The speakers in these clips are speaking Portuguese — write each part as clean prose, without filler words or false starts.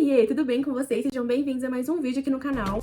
Oiê, tudo bem com vocês? Sejam bem-vindos a mais um vídeo aqui no canal.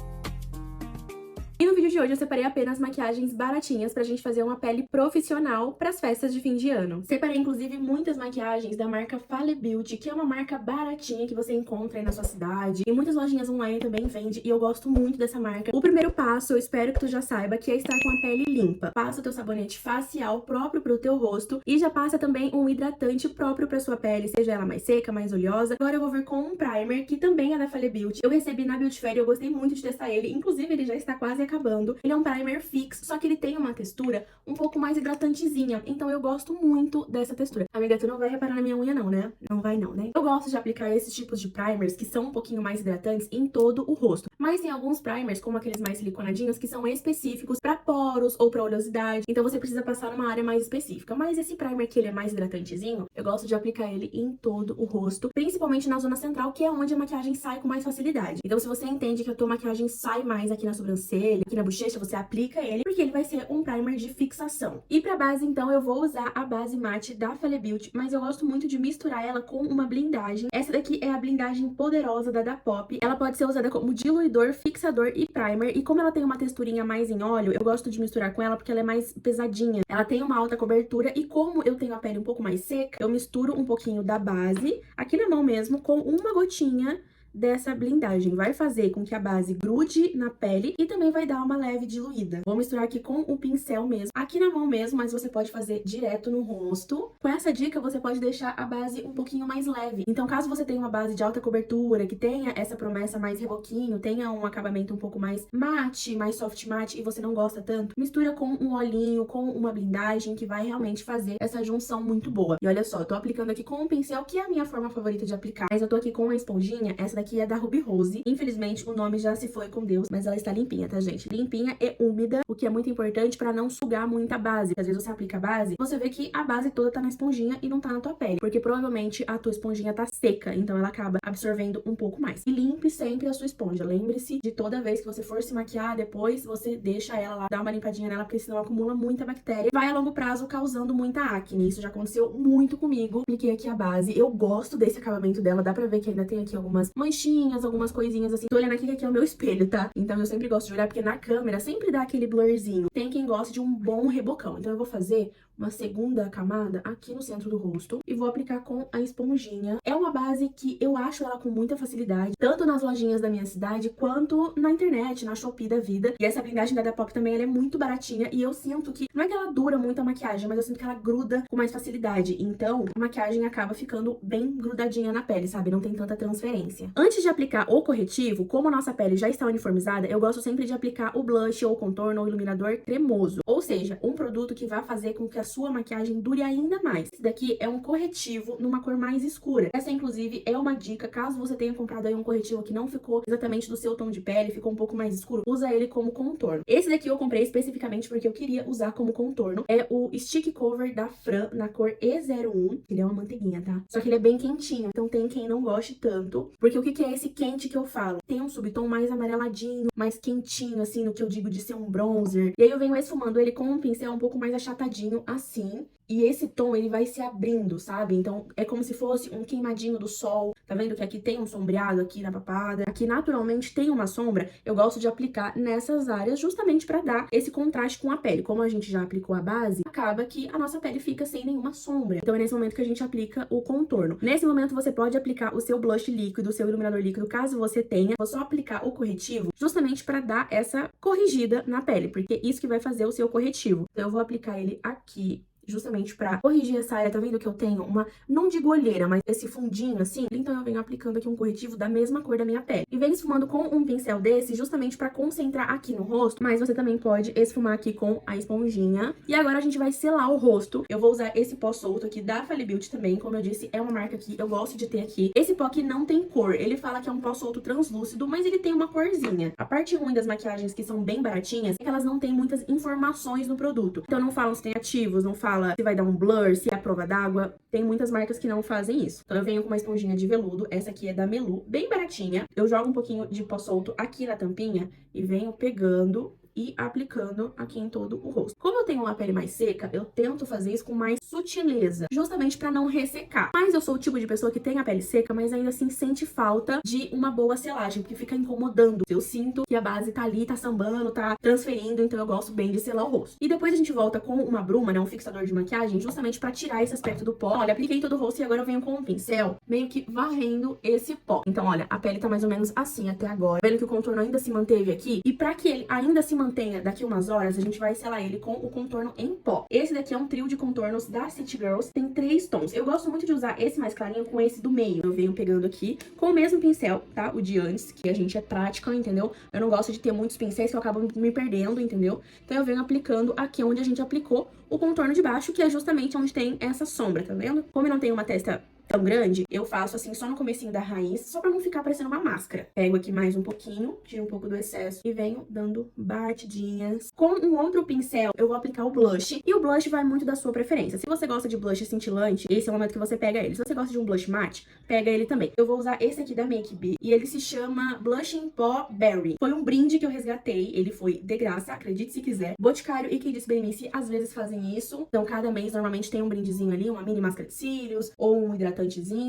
E no vídeo de hoje eu separei apenas maquiagens baratinhas pra gente fazer uma pele profissional pras festas de fim de ano. Separei inclusive muitas maquiagens da marca Fale Beauty, que é uma marca baratinha que você encontra aí na sua cidade. E muitas lojinhas online também vende e eu gosto muito dessa marca. O primeiro passo, eu espero que tu já saiba, que é estar com a pele limpa. Passa o teu sabonete facial próprio pro teu rosto e já passa também um hidratante próprio pra sua pele, seja ela mais seca, mais oleosa. Agora eu vou vir com um primer, que também é da Fale Beauty. Eu recebi na Beauty Fair e eu gostei muito de testar ele, inclusive ele já está quase acabando. Ele é um primer fix, só que ele tem uma textura um pouco mais hidratantezinha, então eu gosto muito dessa textura. Amiga, tu não vai reparar na minha unha não, né? Não vai não, né? Eu gosto de aplicar esses tipos de primers que são um pouquinho mais hidratantes em todo o rosto, mas tem alguns primers, como aqueles mais siliconadinhos, que são específicos pra poros ou pra oleosidade, então você precisa passar numa área mais específica. Mas esse primer que ele é mais hidratantezinho, eu gosto de aplicar ele em todo o rosto, principalmente na zona central, que é onde a maquiagem sai com mais facilidade. Então se você entende que a tua maquiagem sai mais aqui na sobrancelha, aqui na bochecha, você aplica ele, porque ele vai ser um primer de fixação. E pra base, então, eu vou usar a base mate da Fale Beauty, mas eu gosto muito de misturar ela com uma blindagem. Essa daqui é a blindagem poderosa da Dapop. Ela pode ser usada como diluidor, fixador e primer, e como ela tem uma texturinha mais em óleo, eu gosto de misturar com ela porque ela é mais pesadinha. Ela tem uma alta cobertura e como eu tenho a pele um pouco mais seca, eu misturo um pouquinho da base, aqui na mão mesmo, com uma gotinha dessa blindagem. Vai fazer com que a base grude na pele e também vai dar uma leve diluída. Vou misturar aqui com o pincel mesmo, aqui na mão mesmo, mas você pode fazer direto no rosto. Com essa dica, você pode deixar a base um pouquinho mais leve. Então, caso você tenha uma base de alta cobertura, que tenha essa promessa mais reboquinho, tenha um acabamento um pouco mais mate, mais soft matte, e você não gosta tanto, mistura com um olhinho, com uma blindagem, que vai realmente fazer essa junção muito boa. E olha só, eu tô aplicando aqui com um pincel, que é a minha forma favorita de aplicar, mas eu tô aqui com uma esponjinha, essa daqui é da Ruby Rose. Infelizmente, o nome já se foi com Deus, mas ela está limpinha, tá, gente? Limpinha e úmida, o que é muito importante pra não sugar muita base. Às vezes você aplica a base, você vê que a base toda tá na esponjinha e não tá na tua pele, porque provavelmente a tua esponjinha tá seca, então ela acaba absorvendo um pouco mais. E limpe sempre a sua esponja. Lembre-se de toda vez que você for se maquiar, depois você deixa ela lá, dá uma limpadinha nela, porque senão acumula muita bactéria. Vai a longo prazo causando muita acne. Isso já aconteceu muito comigo. Apliquei aqui a base. Eu gosto desse acabamento dela. Dá pra ver que ainda tem aqui algumas manchinhas, algumas coisinhas assim. Tô olhando aqui que aqui é o meu espelho, tá? Então eu sempre gosto de olhar, porque na câmera sempre dá aquele blurzinho. Tem quem gosta de um bom rebocão. Então eu vou fazer uma segunda camada aqui no centro do rosto e vou aplicar com a esponjinha. É uma base que eu acho ela com muita facilidade, tanto nas lojinhas da minha cidade, quanto na internet, na Shopee da vida. E essa blindagem da Dapop também, ela é muito baratinha e eu sinto que, não é que ela dura muito a maquiagem, mas eu sinto que ela gruda com mais facilidade. Então, a maquiagem acaba ficando bem grudadinha na pele, sabe? Não tem tanta transferência. Antes de aplicar o corretivo, como a nossa pele já está uniformizada, eu gosto sempre de aplicar o blush ou contorno ou iluminador cremoso. Ou seja, um produto que vai fazer com que a sua maquiagem dure ainda mais. Esse daqui é um corretivo numa cor mais escura. Essa, inclusive, é uma dica, caso você tenha comprado aí um corretivo que não ficou exatamente do seu tom de pele, ficou um pouco mais escuro, usa ele como contorno. Esse daqui eu comprei especificamente porque eu queria usar como contorno. É o Stick Cover da Fran, na cor E01. Ele é uma manteiguinha, tá? Só que ele é bem quentinho, então tem quem não goste tanto. Porque o que é esse quente que eu falo? Tem um subtom mais amareladinho, mais quentinho, assim, no que eu digo de ser um bronzer. E aí eu venho esfumando ele com um pincel um pouco mais achatadinho, assim. E esse tom, ele vai se abrindo, sabe? Então, é como se fosse um queimadinho do sol. Tá vendo que aqui tem um sombreado aqui na papada? Aqui, naturalmente, tem uma sombra. Eu gosto de aplicar nessas áreas justamente pra dar esse contraste com a pele. Como a gente já aplicou a base, acaba que a nossa pele fica sem nenhuma sombra. Então, é nesse momento que a gente aplica o contorno. Nesse momento, você pode aplicar o seu blush líquido, o seu iluminador líquido, caso você tenha. Vou só aplicar o corretivo justamente pra dar essa corrigida na pele, porque isso que vai fazer o seu corretivo. Então, eu vou aplicar ele aqui, justamente pra corrigir essa área. Tá vendo que eu tenho uma, não digo olheira, mas esse fundinho assim? Então eu venho aplicando aqui um corretivo da mesma cor da minha pele. E venho esfumando com um pincel desse, justamente pra concentrar aqui no rosto, mas você também pode esfumar aqui com a esponjinha. E agora a gente vai selar o rosto. Eu vou usar esse pó solto aqui da Fale Beauty também, como eu disse, é uma marca que eu gosto de ter aqui. Esse pó aqui não tem cor, ele fala que é um pó solto translúcido, mas ele tem uma corzinha. A parte ruim das maquiagens que são bem baratinhas é que elas não têm muitas informações no produto. Então não falam se tem ativos, não fala se vai dar um blur, se é a prova d'água. Tem muitas marcas que não fazem isso. Então eu venho com uma esponjinha de veludo, essa aqui é da Melu, bem baratinha. Eu jogo um pouquinho de pó solto aqui na tampinha e venho pegando e aplicando aqui em todo o rosto. Como eu tenho uma pele mais seca, eu tento fazer isso com mais sutileza, justamente pra não ressecar. Mas eu sou o tipo de pessoa que tem a pele seca, mas ainda assim sente falta de uma boa selagem, porque fica incomodando. Eu sinto que a base tá ali, tá sambando, tá transferindo, então eu gosto bem de selar o rosto. E depois a gente volta com uma bruma, né, um fixador de maquiagem, justamente pra tirar esse aspecto do pó. Olha, apliquei todo o rosto e agora eu venho com um pincel, meio que varrendo esse pó. Então, olha, a pele tá mais ou menos assim até agora. Vendo que o contorno ainda se manteve aqui. E pra que ele ainda se mantenha daqui umas horas, a gente vai selar ele com o contorno em pó. Esse daqui é um trio de contornos da City Girls, tem 3 tons. Eu gosto muito de usar esse mais clarinho com esse do meio. Eu venho pegando aqui com o mesmo pincel, tá? O de antes, que a gente é prática, entendeu? Eu não gosto de ter muitos pincéis que eu acabo me perdendo, entendeu? Então eu venho aplicando aqui onde a gente aplicou o contorno de baixo, que é justamente onde tem essa sombra, tá vendo? Como eu não tenho uma testa tão grande, eu faço assim só no comecinho da raiz, só pra não ficar parecendo uma máscara. Pego aqui mais um pouquinho, tiro um pouco do excesso e venho dando batidinhas. Com um outro pincel, eu vou aplicar o blush. E o blush vai muito da sua preferência. Se você gosta de blush cintilante, esse é o momento que você pega ele. Se você gosta de um blush matte, pega ele também. Eu vou usar esse aqui da Make Be e ele se chama Blush em Pó Berry. Foi um brinde que eu resgatei, ele foi de graça, acredite se quiser. Boticário e Quem Disse Berenice às vezes fazem isso. Então cada mês normalmente tem um brindezinho ali, uma mini máscara de cílios ou um hidratantezinho.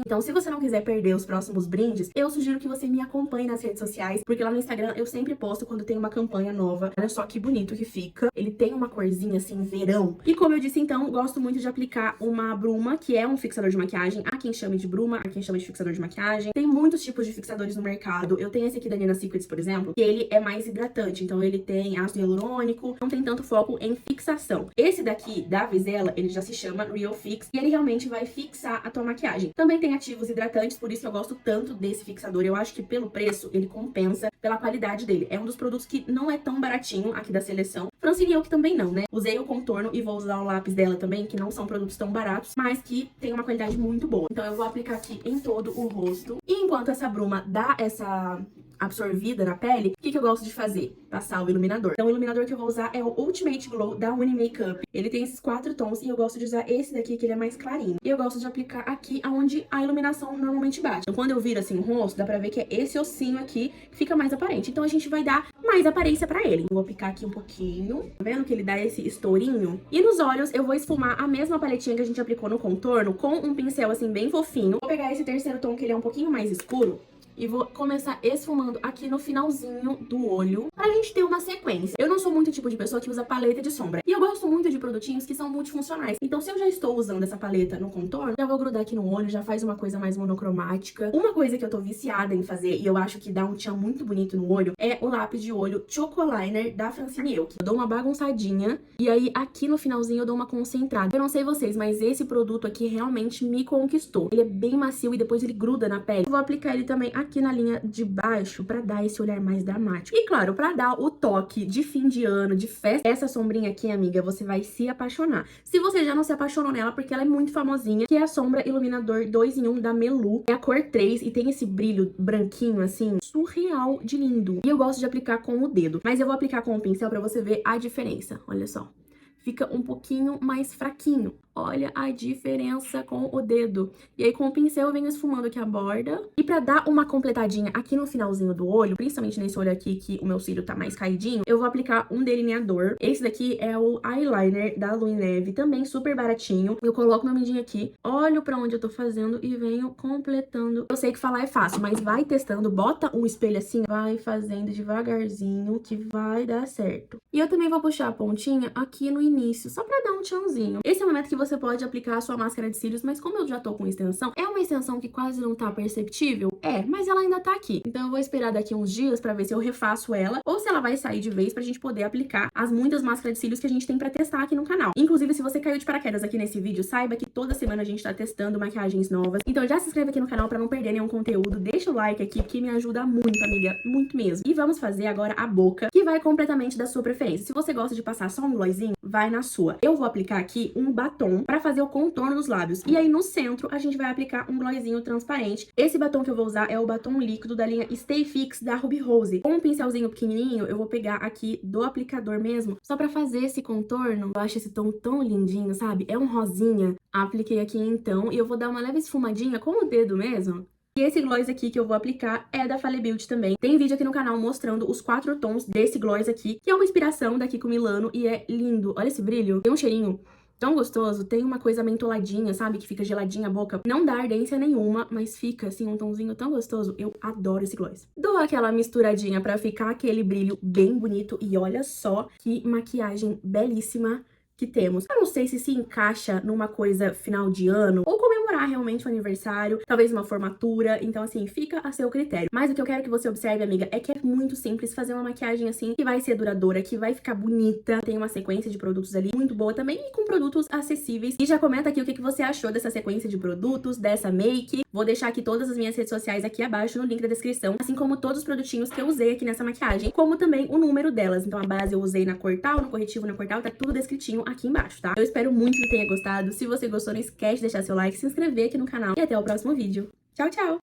Então, se você não quiser perder os próximos brindes, eu sugiro que você me acompanhe nas redes sociais, porque lá no Instagram eu sempre posto quando tem uma campanha nova. Olha só que bonito que fica. Ele tem uma corzinha assim, verão. E como eu disse, então, gosto muito de aplicar uma bruma, que é um fixador de maquiagem. Há quem chame de bruma, há quem chame de fixador de maquiagem. Tem muitos tipos de fixadores no mercado. Eu tenho esse aqui da Nina Secrets, por exemplo, que ele é mais hidratante. Então, ele tem ácido hialurônico, não tem tanto foco em fixação. Esse daqui, da Vizela, ele já se chama Real Fix, e ele realmente vai fixar a tua maquiagem. Também tem ativos hidratantes, por isso eu gosto tanto desse fixador. Eu acho que pelo preço ele compensa pela qualidade dele. É um dos produtos que não é tão baratinho aqui da seleção. Francine Oak também não, né? Usei o contorno e vou usar o lápis dela também, que não são produtos tão baratos, mas que tem uma qualidade muito boa. Então eu vou aplicar aqui em todo o rosto. E enquanto essa bruma dá essa absorvida na pele, o que eu gosto de fazer? Passar o iluminador. Então o iluminador que eu vou usar é o Ultimate Glow da Uni Makeup. Ele tem esses 4 tons e eu gosto de usar esse daqui, que ele é mais clarinho. E eu gosto de aplicar aqui onde a iluminação normalmente bate. Então quando eu viro assim o rosto, dá pra ver que é esse ossinho aqui que fica mais aparente. Então a gente vai dar mais aparência pra ele. Eu vou aplicar aqui um pouquinho. Tá vendo que ele dá esse estourinho? E nos olhos eu vou esfumar a mesma paletinha que a gente aplicou no contorno com um pincel assim bem fofinho. Vou pegar esse terceiro tom que ele é um pouquinho mais escuro e vou começar esfumando aqui no finalzinho do olho, pra gente ter uma sequência. Eu não sou muito o tipo de pessoa que usa paleta de sombra. E eu gosto muito de produtinhos que são multifuncionais. Então, se eu já estou usando essa paleta no contorno, já vou grudar aqui no olho, já faz uma coisa mais monocromática. Uma coisa que eu tô viciada em fazer, e eu acho que dá um tchan muito bonito no olho, é o lápis de olho Chocoliner da Francine Elk. Eu dou uma bagunçadinha, e aí aqui no finalzinho eu dou uma concentrada. Eu não sei vocês, mas esse produto aqui realmente me conquistou. Ele é bem macio e depois ele gruda na pele. Eu vou aplicar ele também aqui na linha de baixo pra dar esse olhar mais dramático. E claro, pra dar o toque de fim de ano, de festa, essa sombrinha aqui, amiga, você vai se apaixonar. Se você já não se apaixonou nela, porque ela é muito famosinha, que é a sombra iluminador 2 em 1 da Melu. É a cor 3 e tem esse brilho branquinho, assim, surreal de lindo. E eu gosto de aplicar com o dedo, mas eu vou aplicar com o pincel pra você ver a diferença. Olha só. Fica um pouquinho mais fraquinho. Olha a diferença com o dedo. E aí, com o pincel, eu venho esfumando aqui a borda. E pra dar uma completadinha aqui no finalzinho do olho, principalmente nesse olho aqui que o meu cílio tá mais caidinho, eu vou aplicar um delineador. Esse daqui é o eyeliner da Lu Neve, também super baratinho. Eu coloco meu mindinho aqui, olho pra onde eu tô fazendo e venho completando. Eu sei que falar é fácil, mas vai testando, bota um espelho assim, vai fazendo devagarzinho que vai dar certo. E eu também vou puxar a pontinha aqui no início, só pra dar um tchanzinho. Esse é o momento que você pode aplicar a sua máscara de cílios, mas como eu já tô com extensão, é uma extensão que quase não tá perceptível? É, mas ela ainda tá aqui. Então eu vou esperar daqui uns dias pra ver se eu refaço ela ou se ela vai sair de vez pra gente poder aplicar as muitas máscaras de cílios que a gente tem pra testar aqui no canal. Inclusive, se você caiu de paraquedas aqui nesse vídeo, saiba que toda semana a gente tá testando maquiagens novas. Então já se inscreve aqui no canal pra não perder nenhum conteúdo. Deixa o like aqui, porque me ajuda muito, amiga. Muito mesmo. E vamos fazer agora a boca, que vai completamente da sua preferência. Se você gosta de passar só um glossinho, vai na sua. Eu vou aplicar aqui um batom pra fazer o contorno dos lábios. E aí no centro a gente vai aplicar um glossinho transparente. Esse batom que eu vou usar é o batom líquido da linha Stay Fix da Ruby Rose. Com um pincelzinho pequenininho, eu vou pegar aqui do aplicador mesmo, só pra fazer esse contorno. Eu acho esse tom tão lindinho, sabe? É um rosinha. Apliquei aqui então e eu vou dar uma leve esfumadinha com o dedo mesmo. E esse gloss aqui que eu vou aplicar é da Fale Beauty também. Tem vídeo aqui no canal mostrando os 4 tons desse gloss aqui, que é uma inspiração da Kiko Milano e é lindo. Olha esse brilho. Tem um cheirinho tão gostoso, tem uma coisa mentoladinha, sabe? Que fica geladinha a boca. Não dá ardência nenhuma, mas fica, assim, um tonzinho tão gostoso. Eu adoro esse gloss. Dou aquela misturadinha pra ficar aquele brilho bem bonito. E olha só que maquiagem belíssima que temos. Eu não sei se encaixa numa coisa final de ano ou comemorar realmente o aniversário, talvez uma formatura, então assim, fica a seu critério. Mas o que eu quero que você observe, amiga, é que é muito simples fazer uma maquiagem assim, que vai ser duradoura, que vai ficar bonita, tem uma sequência de produtos ali muito boa também e com produtos acessíveis. E já comenta aqui o que você achou dessa sequência de produtos, dessa make. Vou deixar aqui todas as minhas redes sociais aqui abaixo no link da descrição, assim como todos os produtinhos que eu usei aqui nessa maquiagem, como também o número delas. Então a base eu usei na cor tal, no corretivo na cor tal, tá tudo descritinho aqui embaixo, tá? Eu espero muito que tenha gostado. Se você gostou, não esquece de deixar seu like, se inscrever aqui no canal e até o próximo vídeo. Tchau, tchau!